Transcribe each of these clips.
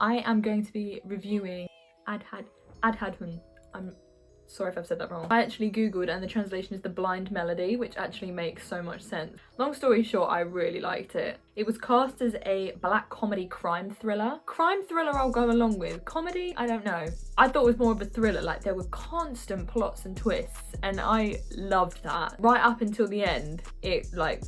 I am going to be reviewing Adhadhun. I'm sorry if I've said that wrong. I actually googled and the translation is The Blind Melody, which actually makes so much sense. Long story short, I really liked it. It was cast as a black comedy crime thriller. Crime thriller I'll go along with. Comedy, I don't know. I thought it was more of a thriller, like there were constant plots and twists and I loved that. Right up until the end, it like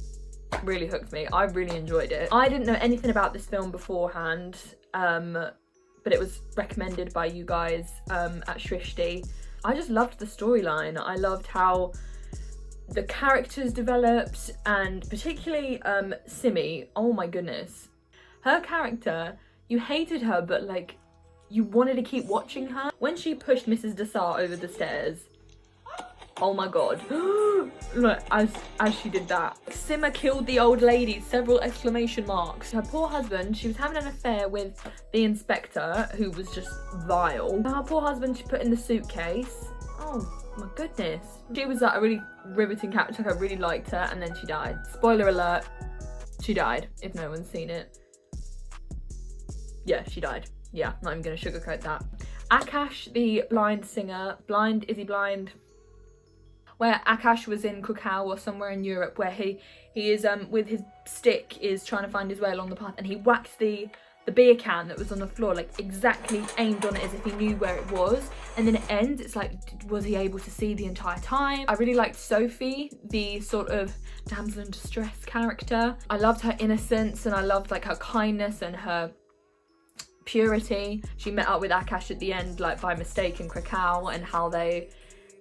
really hooked me. I really enjoyed it. I didn't know anything about this film beforehand, but it was recommended by you guys at Srishti. I just loved the storyline. I loved how the characters developed, and particularly Simi. Oh my goodness. Her character, you hated her, but like you wanted to keep watching her. When she pushed Mrs. Desar over the stairs, oh my god. Look, as she did that. Simmer killed the old lady, several exclamation marks. Her poor husband, she was having an affair with the inspector, who was just vile. Her poor husband she put in the suitcase. Oh my goodness. She was like a really riveting character, like I really liked her, and then she died. Spoiler alert, she died, if no one's seen it. Yeah, she died. Yeah, not even gonna sugarcoat that. Akash, the blind singer, blind, is he blind? Where Akash was in Krakow or somewhere in Europe, where he is with his stick is trying to find his way along the path, and he whacked the beer can that was on the floor, like exactly aimed on it as if he knew where it was, and then it ends. It's like, was he able to see the entire time? I really liked Sophie, the sort of damsel in distress character. I loved her innocence and I loved like her kindness and her purity. She met up with Akash at the end like by mistake in Krakow, and how they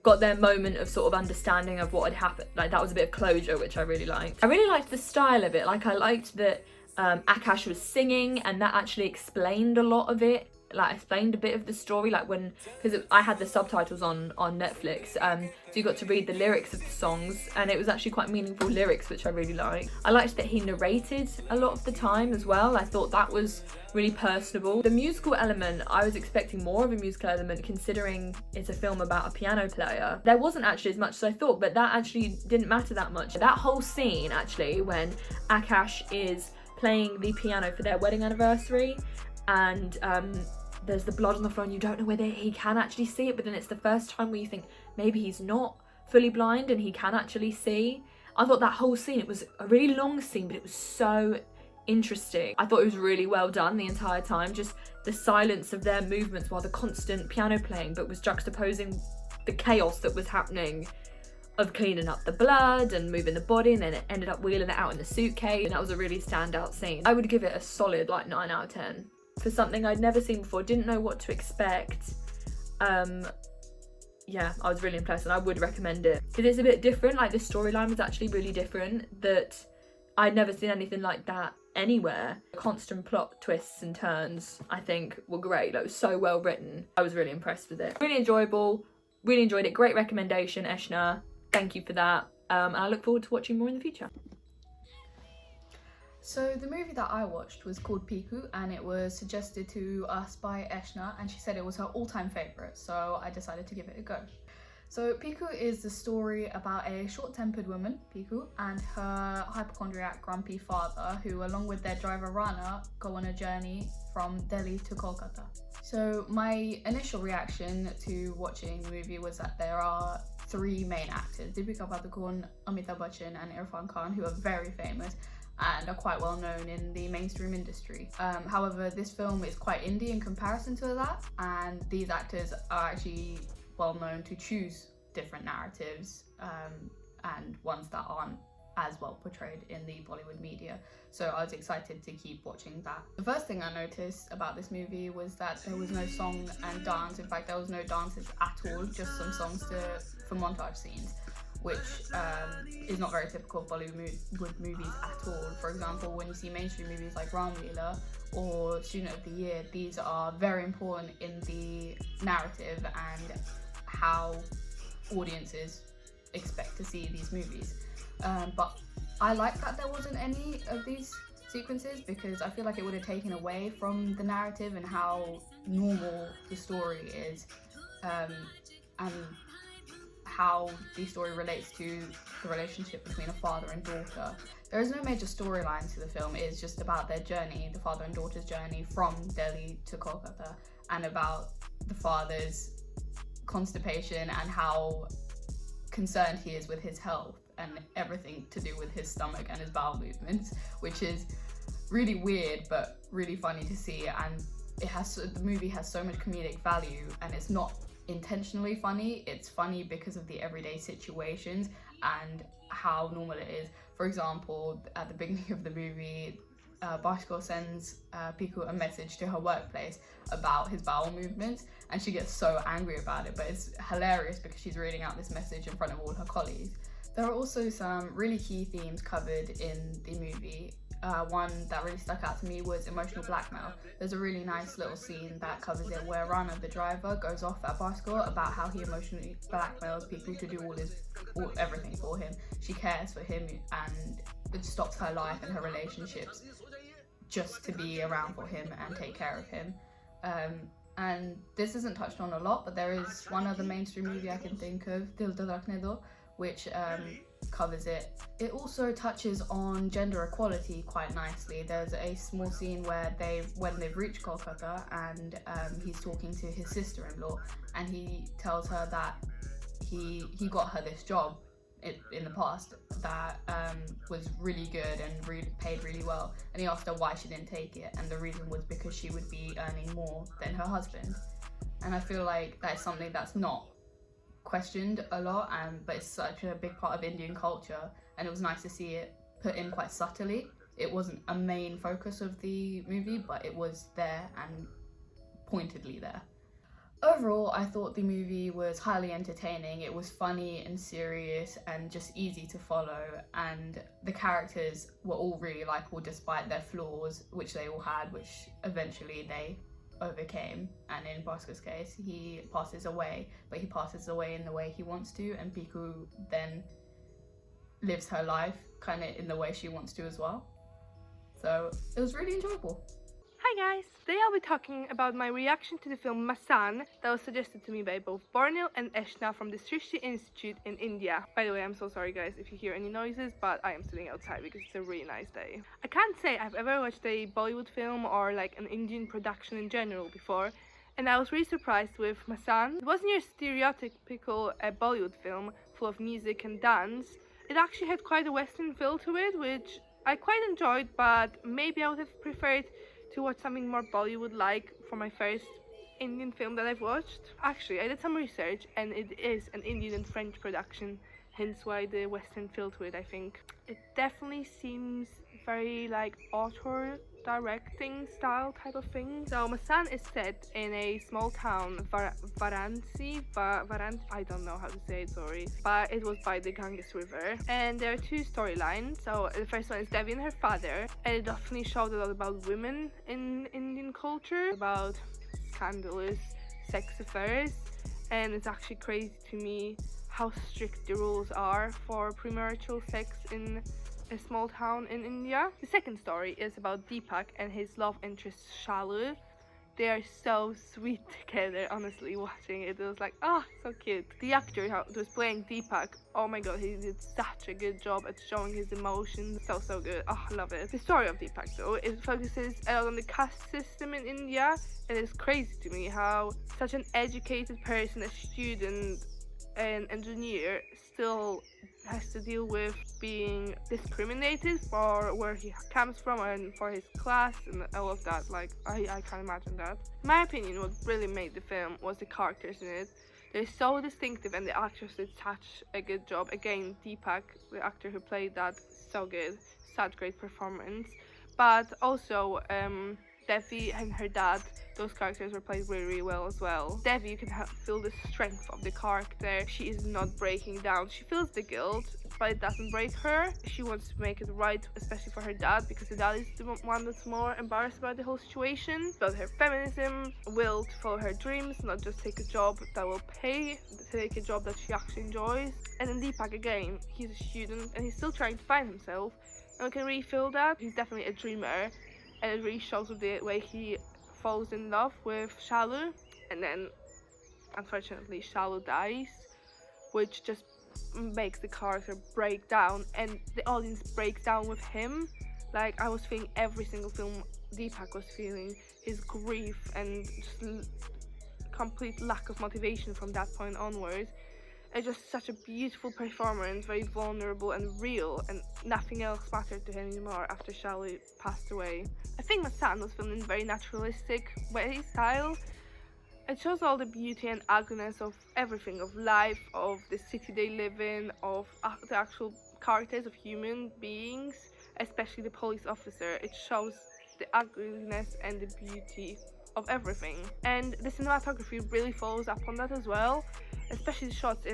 got their moment of sort of understanding of what had happened. Like that was a bit of closure, which I really liked. I really liked the style of it. Like I liked that Akash was singing, and that actually explained a lot of it. Like explained a bit of the story, like when, because I had the subtitles on Netflix, so you got to read the lyrics of the songs, and it was actually quite meaningful lyrics, which I really liked. I liked that he narrated a lot of the time as well. I thought that was really personable. The musical element, I was expecting more of a musical element, considering it's a film about a piano player. There wasn't actually as much as I thought, but that actually didn't matter that much. That whole scene actually, when Akash is playing the piano for their wedding anniversary, and there's the blood on the floor and you don't know whether he can actually see it, but then it's the first time where you think maybe he's not fully blind and he can actually see. I thought that whole scene, it was a really long scene, but it was so interesting. I thought it was really well done the entire time, just the silence of their movements while the constant piano playing, but was juxtaposing the chaos that was happening of cleaning up the blood and moving the body, and then it ended up wheeling it out in the suitcase, and that was a really standout scene. I would give it a solid like 9 out of 10. For something I'd never seen before, didn't know what to expect. Yeah, I was really impressed and I would recommend it. Because it's a bit different, like the storyline was actually really different, that I'd never seen anything like that anywhere. Constant plot twists and turns, I think, were great. Like, it was so well written. I was really impressed with it. Really enjoyable, really enjoyed it. Great recommendation, Eshna. Thank you for that. And I look forward to watching more in the future. So the movie that I watched was called Piku, and it was suggested to us by Eshna, and she said it was her all-time favourite, so I decided to give it a go. So Piku is the story about a short-tempered woman, Piku, and her hypochondriac grumpy father, who along with their driver Rana go on a journey from Delhi to Kolkata. So my initial reaction to watching the movie was that there are 3 main actors, Deepika Padukone, Amitabh Bachchan and Irfan Khan, who are very famous and are quite well known in the mainstream industry. However, this film is quite indie in comparison to that, and these actors are actually well known to choose different narratives and ones that aren't as well portrayed in the Bollywood media. So I was excited to keep watching that. The first thing I noticed about this movie was that there was no song and dance. In fact, there was no dances at all, just some songs for montage scenes, which is not very typical of Bollywood movies at all. For example, when you see mainstream movies like Ram Leela or Student of the Year, these are very important in the narrative and how audiences expect to see these movies. But I like that there wasn't any of these sequences, because I feel like it would have taken away from the narrative and how normal the story is, and how the story relates to the relationship between a father and daughter. There is no major storyline to the film. It is just about their journey, the father and daughter's journey from Delhi to Kolkata, and about the father's constipation and how concerned he is with his health and everything to do with his stomach and his bowel movements, which is really weird but really funny to see. And the movie has so much comedic value, and it's not intentionally funny. It's funny because of the everyday situations and how normal it is. For example, at the beginning of the movie, Bhaskar sends Piku a message to her workplace about his bowel movements, and she gets so angry about it, but it's hilarious because she's reading out this message in front of all her colleagues. There are also some really key themes covered in the movie. One that really stuck out to me was emotional blackmail. There's a really nice little scene that covers it where Rana, the driver, goes off at Bhaskar about how he emotionally blackmails people to do everything for him. She cares for him and it stops her life and her relationships just to be around for him and take care of him. And this isn't touched on a lot, but there is one other mainstream movie I can think of, Dil Dil Rakhne Do, which covers it. It also touches on gender equality quite nicely. There's a small scene where when they've reached Kolkata, and he's talking to his sister-in-law, and he tells her that he got her this job in the past that was really good and paid really well, and he asked her why she didn't take it, and the reason was because she would be earning more than her husband. And I feel like that's something that's not questioned a lot, but it's such a big part of Indian culture, and it was nice to see it put in quite subtly. It wasn't a main focus of the movie, but it was there and pointedly there. Overall, I thought the movie was highly entertaining. It was funny and serious and just easy to follow, and the characters were all really likeable despite their flaws, which they all had, which eventually they overcame. And in Bhaskar's case, he passes away, but he passes away in the way he wants to, and Piku then lives her life kind of in the way she wants to as well. So it was really enjoyable. Hi guys! Today I'll be talking about my reaction to the film Masan that was suggested to me by both Bornil and Eshna from the Srishti Institute in India. By the way, I'm so sorry guys if you hear any noises, but I am sitting outside because it's a really nice day. I can't say I've ever watched a Bollywood film or like an Indian production in general before, and I was really surprised with Masan. It wasn't your stereotypical Bollywood film full of music and dance. It actually had quite a Western feel to it, which I quite enjoyed, but maybe I would have preferred to watch something more Bollywood-like for my first Indian film that I've watched. Actually, I did some research and it is an Indian and French production, hence why the Western feel to it, I think. It definitely seems very like author directing style type of thing. So Masan is set in a small town, Varanasi, I don't know how to say it, sorry, but it was by the Ganges River, and there are two storylines. So the first one is Devi and her father, and it definitely showed a lot about women in Indian culture, about scandalous sex affairs, and it's actually crazy to me how strict the rules are for premarital sex in a small town in India. The second story is about Deepak and his love interest Shalu. They are so sweet together, honestly, watching it. It was like, oh, so cute. The actor who was playing Deepak, oh my god, he did such a good job at showing his emotions. So good. Oh, I love it. The story of Deepak, though, it focuses a lot on the caste system in India, and it's crazy to me how such an educated person, a student, an engineer, still has to deal with being discriminated for where he comes from and for his class and all of that. Like, I can't imagine that. In my opinion, what really made the film was the characters in it. They're so distinctive and the actors did such a good job. Again, Deepak, the actor who played that, so good, such great performance. But also Devi and her dad, those characters were played really well as well. Devi, you can feel the strength of the character. She is not breaking down. She feels the guilt, but it doesn't break her. She wants to make it right, especially for her dad, because the dad is the one that's more embarrassed about the whole situation. About her feminism, will to follow her dreams, not just take a job that will pay, take a job that she actually enjoys. And then Deepak, again, he's a student and he's still trying to find himself, and we can really feel that. He's definitely a dreamer, and it really shows with the way he falls in love with Shalu, and then unfortunately Shalu dies. which just makes the character break down, and the audience breaks down with him. Like, I was feeling every single film Deepak was feeling, his grief and just complete lack of motivation from that point onwards. It's just such a beautiful performance, very vulnerable and real, and nothing else mattered to him anymore after Charlie passed away. I think Masan was filmed in a very naturalistic style. It shows all the beauty and ugliness of everything, of life, of the city they live in, of the actual characters of human beings, especially the police officer. It shows the ugliness and the beauty of everything, and the cinematography really follows up on that as well, especially the shots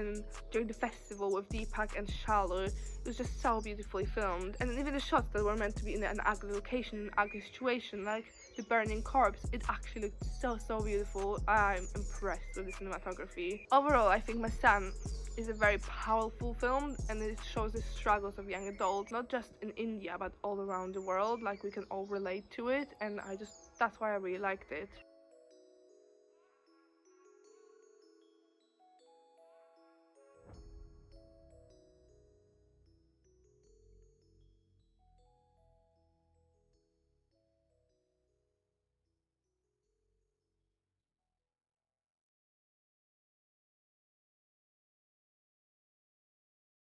during the festival with Deepak and Shalu. It was just so beautifully filmed, and even the shots that were meant to be in an ugly location, an ugly situation, like the burning corpse, it actually looked so beautiful. I'm impressed with the cinematography. Overall, I think Masan is a very powerful film, and it shows the struggles of young adults, not just in India but all around the world. Like, we can all relate to it, and that's why I really liked it.